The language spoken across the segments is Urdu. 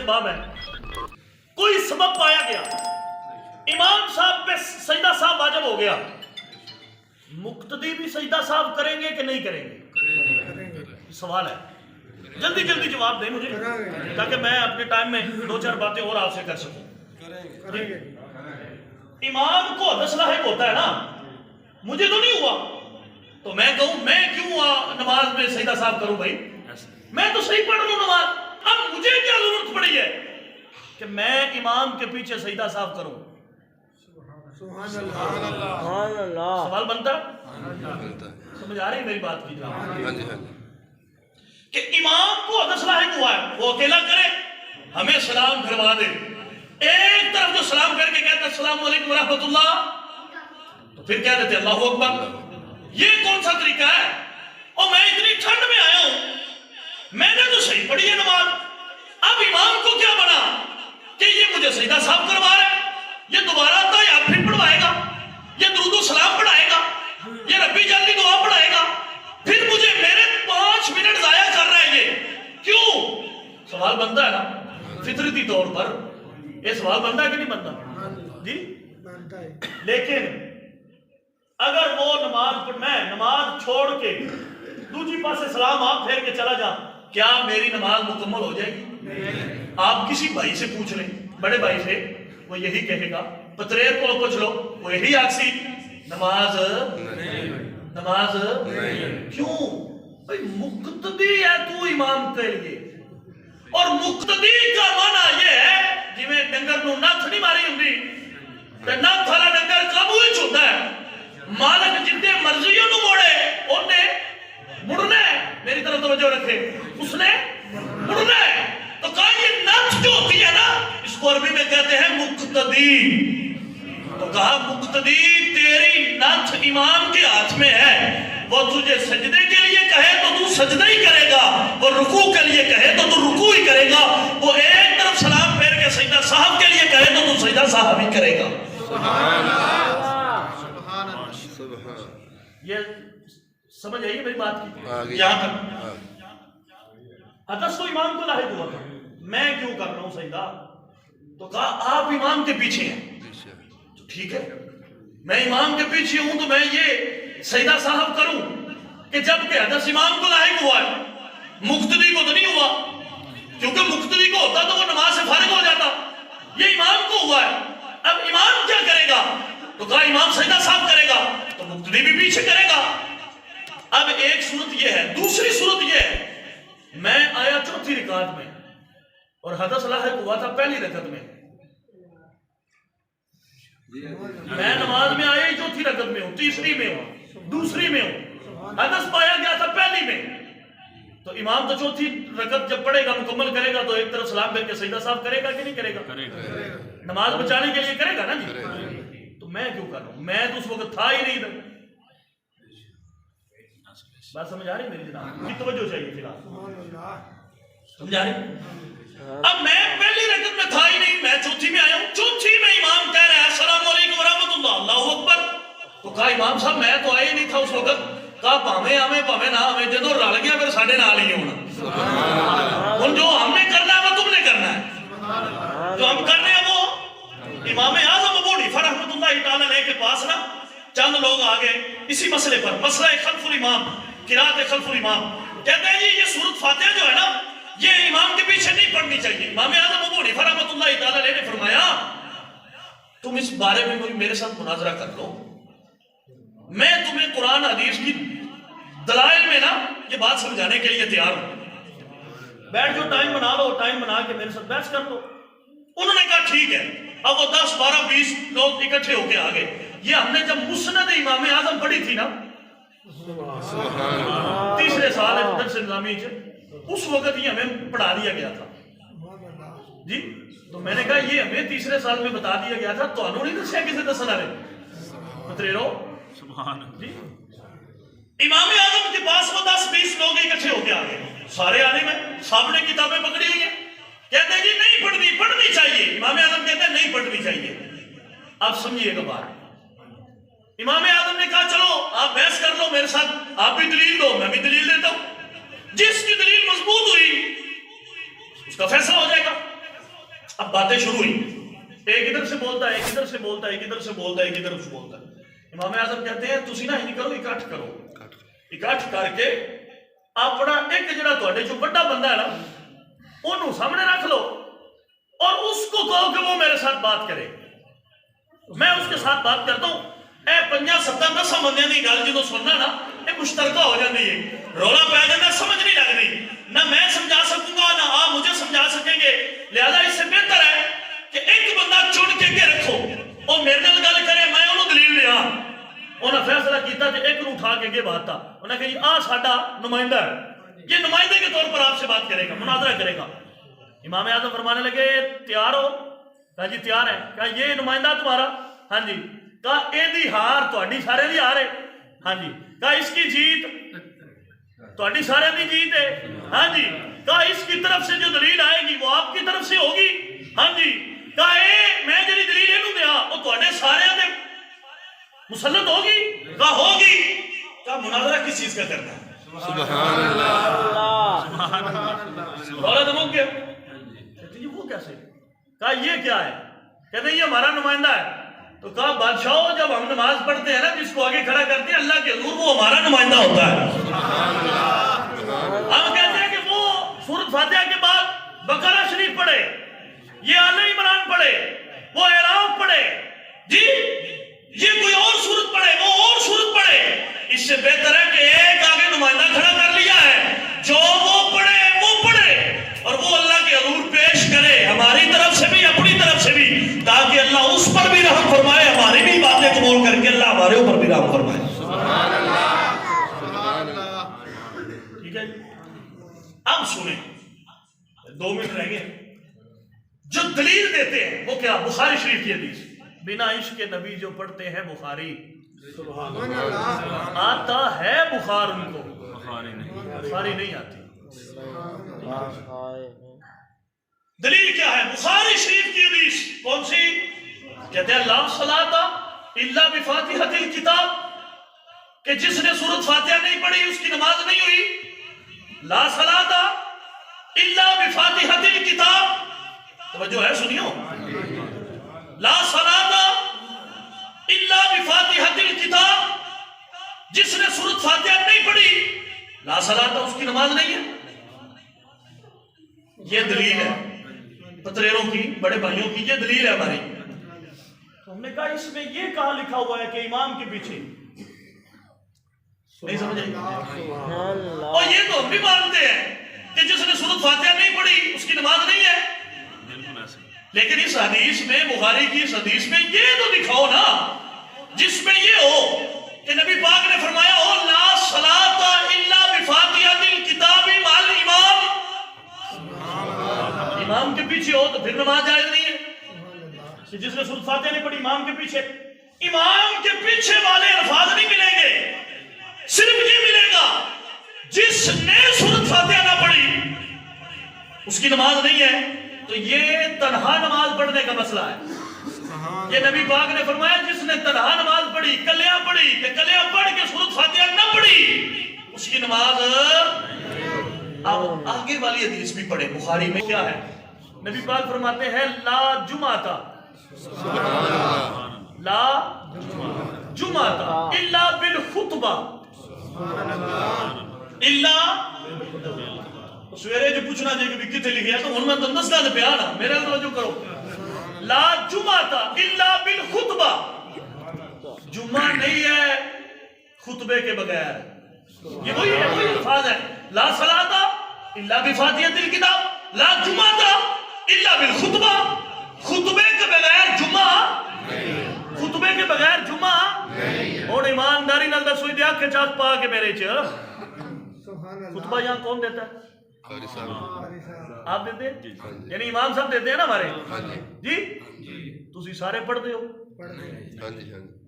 اسباب ہیں. کوئی سبب پایا گیا, امام صاحب پہ سجدہ صاحب واجب ہو گیا, مقتدی بھی سجدہ صاحب کریں گے کہ نہیں کریں گے؟ سوال ہے, جلدی جلدی جواب دیں مجھے تاکہ میں اپنے ٹائم میں 2-4 باتیں اور آپ سے کر سکوں. امام کو حدث لاحق ہوتا ہے نا, مجھے تو نہیں ہوا تو میں کہوں میں کیوں نماز میں سجدہ صاحب کروں بھائی, میں تو صحیح پڑھ رہا ہوں نماز, اب مجھے کیا ضرورت پڑی ہے کہ میں امام کے پیچھے سجدہ صاحب کروں؟ سبحان اللہ. سوال بنتا سمجھ آ رہی میری بات کی جناب کہ امام کو حدث لاحق ہوا ہے, وہ اکیلا کرے, ہمیں سلام پھروا دے, ایک طرف جو سلام کر کے کہتا السلام علیکم ورحمۃ اللہ تو پھر کہہ دیتے اللہ اکبر. یہ کون سا طریقہ ہے؟ اور میں اتنی ٹھنڈ میں آیا ہوں, میں نے تو صحیح پڑھی ہے نماز, اب امام کو کیا بنا کہ یہ مجھے سجدہ صاحب کروا رہا ہے, یہ دوبارہ آتا ہے یا پھر پڑھوائے گا, یہ درود و سلام پڑھائے گا, یہ ربی جلدی دعا پڑھائے گا, پھر مجھے میرے 5 منٹ ضائع کر رہا ہے, یہ کیوں؟ سوال بنتا ہے نا فطرتی طور پر, یہ سوال بنتا ہے کہ نہیں بنتا جی؟ لیکن اگر وہ میں نماز چھوڑ کے دوسری پاس سے سلام آپ پھیر کے چلا جا, کیا میری نماز مکمل ہو جائے گی؟ آپ کسی بھائی سے پوچھ لیں, بڑے بھائی سے, وہ یہی کہے گا. پتریر کو پوچھ لو, وہ یہی آکسی نماز کیوں بھئی مقتدی ہے تو امام کے لیے, اور مقتدی کا معنی یہ ہے جی میں ڈنگر نو نتھ نہیں ماری ہوں گی تے نتھ والا ڈنگر قابو ہی چھوڑتا ہے, مالک جتنے مرضی انہوں موڑے انہیں مڑنا ہے, میری طرف توجہ رکھے, اس نے مڑنا ہے. تو کہا یہ نتھ جو ہوتی ہے نا, اس کو عربی میں کہتے ہیں مقتدی. تو کہا مقتدی تیری نتھ امام کے ہاتھ میں ہے, وہ تجھے سجدے کے لیے کہے تو تو سجدہ ہی کرے گا, وہ رکوع کے لیے کہے تو تو رکوع ہی کرے گا, وہ ایک طرف سلام پھیر کے سجدہ صاحب کے لیے کہے تو تو سجدہ صاحب ہی کرے گا. سبحان اللہ, سبحان. یہ سمجھ آئی میری بات کی؟ یہاں تک حدث تو امام کو لاحق ہوا تھا, میں کیوں کر رہا ہوں سجدہ؟ تو کہا آپ امام کے پیچھے ہیں, تو ٹھیک ہے میں امام کے پیچھے ہوں تو میں یہ سجدہ صاحب کروں کہ جب کہ حدث امام کو لاحق ہوا ہے, مقتدی کو تو نہیں ہوا, کیونکہ مقتدی کو ہوتا تو وہ نماز سے فارغ ہو جاتا, یہ امام کو ہوا ہے. اب امام کیا کرے گا؟ تو کہا امام سجدہ صاحب کرے گا تو مقتدی بھی پیچھے کرے گا. اب ایک صورت یہ ہے, دوسری صورت یہ ہے میں آیا چوتھی رکعت میں اور حدث لاحق ہوا تھا پہلی رکعت میں, میں نماز میں آیا ہی چوتھی رکعت میں ہوں, تیسری میں ہوں, دوسری میں ہوں, حدث پایا گیا تھا پہلی میں, تو امام تو چوتھی رکعت جب پڑھے گا مکمل کرے گا تو ایک طرف سلام کر کے سجدہ صاحب کرے گا کہ نہیں کرے گا؟ نماز بچانے کے لیے کرے گا نا جی. تو میں کیوں کر رہا ہوں, میں تو اس وقت تھا ہی نہیں ادھر. بات سمجھ آ رہی میری جناب کی توجہ چاہیے فی الحال, سمجھ آ رہی؟ اب میں پہلی رکعت میں تھا ہی نہیں, میں چوتھی میں آیا ہوں, چوتھی میں امام کہہ رہا ہے السلام علیکم ورحمۃ اللہ, اللہ اکبر. تو کہا امام صاحب میں تو آیا ہی نہیں تھا اس وقت, کہا پاویں آویں پاویں نہ آویں, جدوں رل گیا پھر ساڈے نال ہی ہونا. ہن جو ہم نے کرنا ہے وہ تم نے کرنا ہے, جو ہم کر رہے ہیں وہ امام اعظم ابو حنیفہ رحمۃ اللہ تعالی علیہ کے پاس نا چند لوگ آ گئے اسی مسئلے پر, مسئلہ خلف الامام, قرات خلف الامام. کہتے ہیں جی یہ سورۃ فاتحہ جو ہے نا یہ امام کے پیچھے نہیں پڑھنی چاہیے. امام اعظم ابو حنیفہ رحمۃ اللہ تعالی علیہ نے فرمایا تم اس بارے میں میرے ساتھ مناظرہ کر لو, میں تمہیں قرآن حدیث کی دلائل میں نا یہ بات سمجھانے کے لیے تیار ہوں, بیٹھ جو ٹائم بنا لو, ٹائم بنا کے میرے ساتھ بحث کر لو. انہوں نے کہا ٹھیک ہے. اب وہ 10 12 20 لوگ اکٹھے ہو کے آ گئے. یہ ہم نے جب مسند امام اعظم پڑھی تھی نا تیسرے سال ہے درس نظامی سے, اس وقت یہ ہمیں پڑھا دیا گیا تھا جی. تو میں نے کہا یہ ہمیں تیسرے سال میں بتا دیا گیا تھا, تو انہوں نے دسیا کسے دسنا رہے متریرو جی. امام اعظم کے پاس وہ 10 20 لوگ اکٹھے ہو کے آ گئے, سارے آنے میں سب نے کتابیں پکڑی ہوئی ہیں, کہتے ہیں جی نہیں پڑھنی چاہیے. امام اعظم کہتے ہیں نہیں پڑھنی چاہیے. اب سمجھیے گا بات, امام اعظم نے کہا چلو آپ بحث کر لو میرے ساتھ, آپ بھی دلیل دو میں بھی دلیل دیتا ہوں, جس کی دلیل مضبوط ہوئی اس کا فیصلہ ہو جائے گا. اب باتیں شروع ہوئی، ایک ادھر سے بولتا ہے، ایک ادھر سے بولتا ہے، ایک ادھر سے بولتا ہے، ایک ادھر سے بولتا ہے۔ امام اعظم کہتے ہیں تسی نہ ہی کرو، اکٹھ کرو، اکٹھ کر کے اپنا ایک جڑا تواڈے جو بڑا بندہ ہے نا انہوں سامنے رکھ لو اور اس کو کہو کہ وہ میرے ساتھ بات کرے، میں اس کے ساتھ بات کرتا ہوں۔ اے 50-70 بندیاں دی گل جدوں سننا نا یہ مشترکہ ہو جاتی ہے، رولا پی جاتا، سمجھ نہیں لگتی، نہ میں سمجھا سکوں گا نہ آپ مجھے سمجھا سکیں گے، لہذا اس سے بہتر ہے کہ ایک بندہ چن کے رکھو اور میرے نال گل کرے، میں انہوں دلیل لیا۔ انہوں نے فیصلہ کیتا کہ ایک نو اٹھا کے اگے بات تھا، انہوں نے کہا جی ساڈا نمائندہ ہے، یہ نمائندے کے طور پر آپ سے بات کرے گا، مناظرہ کرے گا۔ امام اعظم فرمانے لگے تیار ہو؟ کہا جی تیار ہے۔ کہا یہ نمائندہ تمہارا؟ ہاں جی۔ کہا اے دی ہار تہاڈی سارے دی ہار ہے؟ ہاں جی۔ کہا اس کی جیت تہاڈی سارے دی جیت ہے؟ ہاں جی۔ کہا اس کی طرف سے جو دلیل آئے گی وہ آپ کی طرف سے ہوگی؟ ہاں جی۔ کہا اے میں جڑی دلیل اینوں دیا وہ تہاڈے سارے دے مسلط ہوگی؟ کہا ہوگی۔ کہا مناظرہ کس چیز کا کرنا ہے؟ سبحان اللہ، سبحان اللہ، اور دماغ گیا کہتے ہیں وہ کیسے؟ کہا یہ کیا ہے؟ کہتے ہیں یہ ہمارا نمائندہ ہے۔ تو کہا بادشاہوں جب ہم نماز پڑھتے ہیں نا جس کو آگے کھڑا کرتے ہیں اللہ کے حضور وہ ہمارا نمائندہ ہوتا ہے۔ ہم کہتے ہیں کہ وہ سورۃ فاتحہ کے بعد بقرہ شریف پڑھے، یہ آل عمران پڑھے، وہ اعراف پڑھے، جی یہ کوئی اور سورت پڑھے، وہ اور سورت پڑھے۔ اس سے بہتر ہے کہ ایک آگے نمائندہ کھڑا کر لیا ہے، جو وہ پڑھے وہ پڑھے اور وہ اللہ کے حضور پیش کرے، ہماری طرف سے بھی اپنی طرف سے بھی، تاکہ اللہ اس پر بھی رحم فرمائے، ہماری بھی باتیں قبول کر کے اللہ ہمارے اوپر بھی رحم فرمائے۔ سبحان اللہ، سبحان اللہ۔ ٹھیک ہے، اب سنیں، 2 منٹ رہ گئے۔ جو دلیل دیتے ہیں وہ کیا؟ بخاری شریف کی حدیث، بنا عشق نبی جو پڑھتے ہیں بخاری، سبحان اللہ، آتا ہے بخار ان کو، بخاری نہیں آتی۔ دلیل کیا ہے؟ بخاری شریف کی حدیث کون سی؟ کہتے ہیں لا صلاۃ الا بفاتحۃ الکتاب، کہ جس نے سورۃ فاتحہ نہیں پڑھی اس کی نماز نہیں ہوئی۔ لا صلاۃ الا بفاتحۃ الکتاب، توجہ ہے سنیو، لا صلاۃ الا بفاتحۃ الکتاب، جس نے سورۃ فاتحہ نہیں پڑھی لا صلاۃ اس کی نماز نہیں ہے۔ یہ دلیل ہے پتریروں کی، بڑے بھائیوں کی، یہ دلیل ہے ہماری۔ تو ہم نے کہا اس میں یہ کہاں لکھا ہوا ہے کہ امام کے پیچھے؟ نہیں سمجھے؟ اور یہ تو ہم بھی مانتے ہیں کہ جس نے سورۃ فاتحہ نہیں پڑھی اس کی نماز نہیں ہے، لیکن اس حدیث میں، بخاری کی اس حدیث میں یہ تو دکھاؤ نا جس میں یہ ہو کہ نبی پاک نے فرمایا ہو لا صلاۃ الا بفاتحۃ الکتاب مع الامام، امام کے پیچھے ہو تو پھر نماز جائز نہیں ہے۔ کہ جس نے سورۃ فاتحہ نہیں پڑھی امام کے پیچھے، امام کے پیچھے والے الفاظ نہیں ملیں گے، صرف یہ ملے گا جس نے سورۃ فاتحہ نہ پڑھی اس کی نماز نہیں ہے۔ تو یہ تنہا نماز پڑھنے کا مسئلہ ہے۔ یہ نبی پاک نے فرمایا جس نے تنہا نماز پڑھی، کلیاں پڑھی، کہ کلیاں پڑھ کے سورۃ فاتحہ نہ پڑھی اس کی نماز۔ اب آگے والی حدیث بھی پڑھے، بخاری میں کیا ہے؟ نبی پاک فرماتے ہیں لا جمعۃ، لا جمعۃ الا بالخطبہ، الا سویرے جو پوچھنا چاہیے کہ کتنے لکھیا تو ان میں تو دس گل پیا نا، میرے توجہ کرو، لا جمعۃ الا بالخطبہ، جمعہ نہیں ہے خطبے کے بغیر۔ یہ وہی ہے، وہی الفاظ ہے، لا صلاۃ الا بفاتحۃ الکتاب، لا جمعۃ الا بالخطبہ، خطبے کے بغیر جمعہ، خطبے کے بغیر جمعہ۔ اور ایمانداری نال دسو دی اکھ چاک پا کے میرے چ خطبہ یہاں کون دیتا ہے؟ آپ دیتے ہیں؟ یعنی امام صاحب دیتے ہیں نا ہمارے جی؟ تسی سارے پڑھتے ہو؟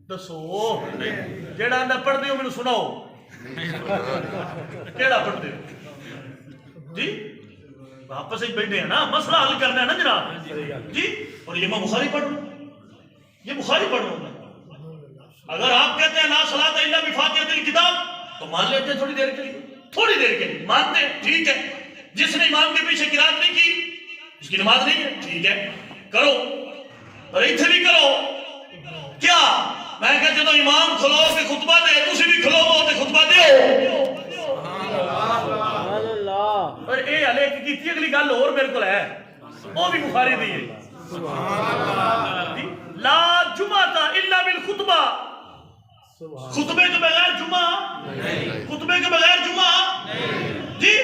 دسو جیڑا اندر پڑھتے ہو مینوں سناؤ، کیڑا پڑھتے ہو جی؟ واپس ہی بیٹھے ہیں نا، مسئلہ حل کرنا ہے نا جناب جی۔ اور یہ میں بخاری پڑھ لوں، یہ بخاری پڑھ لوں میں۔ اگر آپ کہتے ہیں لا صلاۃ الا بفاتحۃ الکتاب تو مان لیتے ہیں تھوڑی دیر کے لیے، تھوڑی دیر کے لیے مانتے ہیں، ٹھیک ہے۔ جس نے امام کے پیچھے قرات نہیں کی اس کی نماز نہیں ہے، ٹھیک ہے۔ کرو اور اتنے بھی کرو کیا میں کہ جدو امام کھلو کے خطبہ دے تسی بھی کھلو تے خطبہ دیو اور اے ہلے کیتی اگلی گل اور میرے کو ہے وہ بھی بخاری دی ہے لا جمعہ الا بالخطبہ خطبے کے بغیر جمعہ خطبے کے بغیر جمعہ جی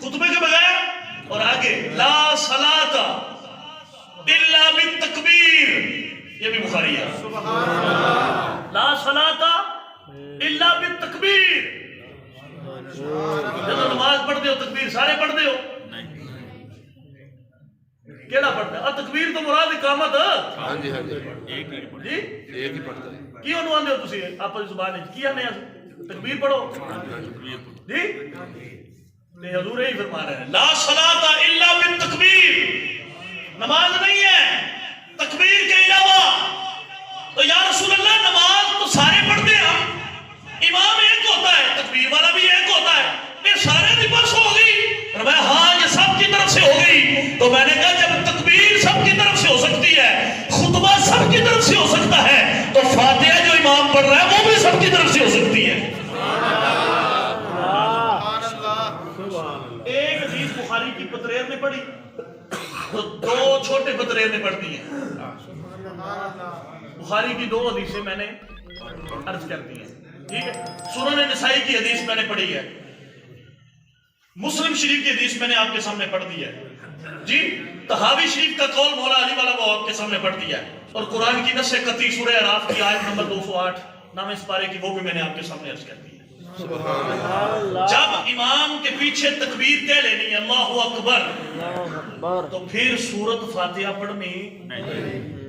خطبے کے بغیر اور آگے لا صلاۃ الا بالتکبیر یہ بھی بخاری ہے لا صلاۃ الا بالتکبیر جب نماز پڑھتے ہو تکبیر سارے پڑھتے ہو کیڑا پڑھتا ہے تکبیر تو مراد اقامت ہاں جی ایک ہی پڑھتا ہے کیوں نو آندے ہو تسی آپ کی زبان وچ کی آنے تکبیر پڑھو جی تے حضور یہی فرما رہے ہیں لا صلاۃ الا بالتکبیر نماز نہیں ہے تکبیر کے علاوہ تو یا رسول اللہ نماز تو سارے پڑھتے ہیں امام ایک ہوتا ہے تکبیر والا بھی ایک ہوتا ہے یہ سارے دی بس ہو گئی فرمایا ہاں یہ سب کی طرف سے ہو گئی تو میں نے کہا جب تکبیر سب کی طرف سے ہو سکتی ہے خطبہ سب کی طرف سے ہو سکتا ہے تو فاتحہ جو امام پڑھ رہا ہے وہ بھی سب کی طرف سے ہو سکتی ہے ایک حدیث بخاری کی پتریر نے پڑھی تو دو چھوٹے پتریر نے پڑھ دی ہیں بخاری کی دو حدیثیں میں نے عرض کر دی ہیں ٹھیک ہے سنن نسائی کی حدیث میں نے پڑھی ہے مسلم شریف کی حدیث میں نے آپ کے سامنے پڑھ دی ہے جی طحاوی شریف کا قول مولا علی والا وہ آپ کے سامنے پڑھ دیا ہے اور قرآن کی نص قطعی سورہ اعراف کی آیت نمبر 208 نام اس پارے کی وہ بھی میں نے آپ کے سامنے عرض کر دی ہے جب امام کے پیچھے تکبیر کہہ لینی ہے اللہ اکبر تو پھر سورت فاتحہ پڑھنی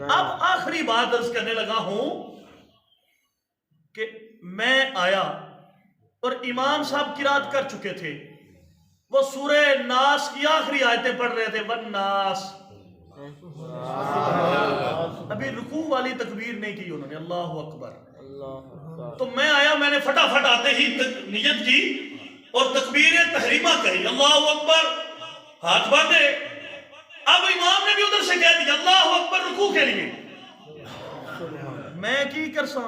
اب آخری بات عرض کرنے لگا ہوں کہ میں آیا اور امام صاحب قرات کر چکے تھے وہ سورہ ناس کی آخری آیتیں پڑھ رہے تھے والناس ابھی رکوع والی تکبیر نہیں کی انہوں نے اللہ اکبر تو میں آیا میں نے فٹافٹ آتے ہی نیت کی اور تکبیر تحریمہ کہی اللہ اکبر ہاتھ باندھے اب امام نے بھی ادھر سے کہہ دیا اللہ اکبر رکوع کے لیے میں کی کر سا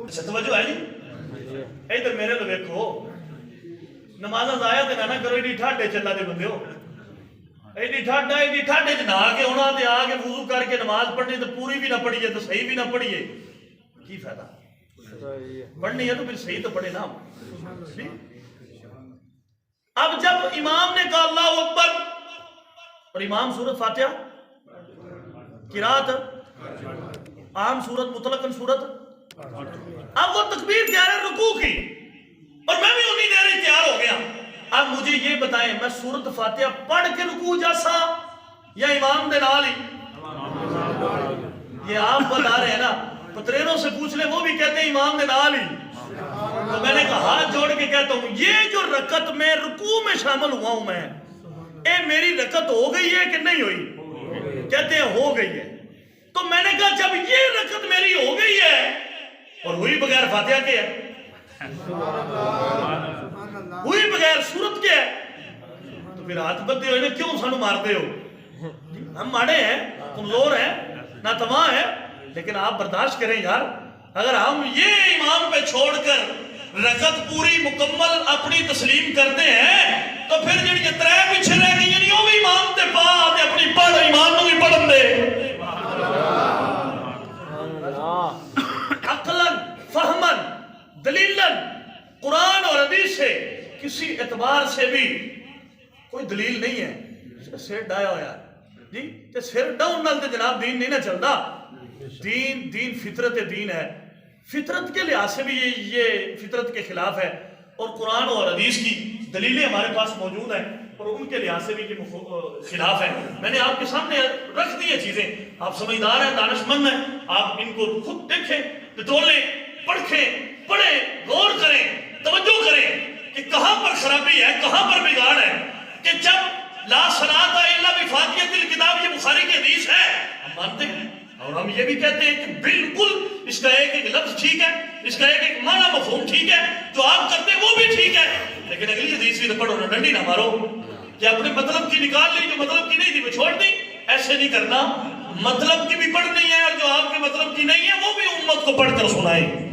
اچھا توجہ ہے جی ادھر میرے تو دیکھو نمازاں ضائع تے نہ کرو ایڈی ٹھاڈے چلا دے بندے ہو ایڈی ٹھاڈے چ نہا کے ہونا تے آ کے وضو کر کے نماز پڑھنی تو پوری بھی نہ پڑھیے تو صحیح بھی نہ پڑھیے کی فائدہ پڑھنی ہے تو پھر صحیح تو پڑھے نا اب جب امام نے کہا اللہ اکبر اور امام سورت فاتحہ قرات عام سورت مطلقاً سورت اب وہ تکبیر کہہ رہے رکوع کی اور میں بھی انہی دیر ہی تیار ہو گیا اب مجھے یہ بتائیں میں سورت فاتحہ پڑھ کے رکوع جیسا یا امام دے نال ہی یہ آپ بتا رہے ہیں نا پتریروں سے پوچھ لیں وہ بھی کہتے ہیں امام دے نال ہی تو میں نے کہا ہاتھ جوڑ کے کہتا ہوں یہ جو رکعت میں رکوع میں شامل ہوا ہوں میں اے میری رکعت ہو گئی ہے کہ نہیں ہوئی کہتے ہیں ہو گئی ہے تو میں نے کہا جب یہ رکعت میری ہو گئی ہے اور ہوئی بغیر فاتحہ کے ہے ہوئی بغیر سورت کے ہے تو پھر ہاتھ بدے ہوئے کیوں سانو مارتے ہو ہم ماڑے ہیں کمزور ہیں ناتواں ہیں لیکن آپ برداشت کریں یار اگر ہم یہ امام پہ چھوڑ کر رکعت پوری مکمل اپنی تسلیم کرتے ہیں تو پھر جڑی ترے پیچھے رہ گئی یعنی وہ بھی امام تے پا تے اپنی پڑھ امام نو بھی پڑھن دے عقلاً فہماً دلیلاً قرآن اور حدیث سے کسی اعتبار سے بھی کوئی دلیل نہیں ہے سر ڈایا ہوا جی تے سر ڈاؤن نال تے جناب دین نہیں نہ چلتا دین فطرت دین ہے فطرت کے لحاظ سے بھی یہ فطرت کے خلاف ہے اور قرآن اور حدیث کی دلیلیں ہمارے پاس موجود ہیں اور ان کے لحاظ سے بھی یہ خلاف ہے میں نے آپ کے سامنے رکھ دی یہ چیزیں آپ سمجھدار ہیں دانش مند ہیں آپ ان کو خود دیکھیں ٹٹولیں پرکھیں پڑھیں غور کریں توجہ کریں کہ کہاں پر خرابی ہے کہاں پر بگاڑ ہے کہ جب لا صلاۃ الا بفاتحۃ الکتاب یہ بخاری کی حدیث ہے ہم مانتے ہیں اور ہم یہ بھی کہتے ہیں کہ بالکل اس کا ایک لفظ ٹھیک ہے اس کا ایک معنی مفہوم ٹھیک ہے جو آپ کرتے ہیں وہ بھی ٹھیک ہے لیکن اگلی حدیث بھی تو پڑھو نا ڈنڈی نہ مارو کہ اپنے مطلب کی نکال لی، جو مطلب کی نہیں تھی وہ چھوڑ دی. ایسے نہیں کرنا. مطلب کی بھی پڑھنی ہے، اور جو آپ کے مطلب کی نہیں ہے وہ بھی امت کو پڑھ کر سنائیں.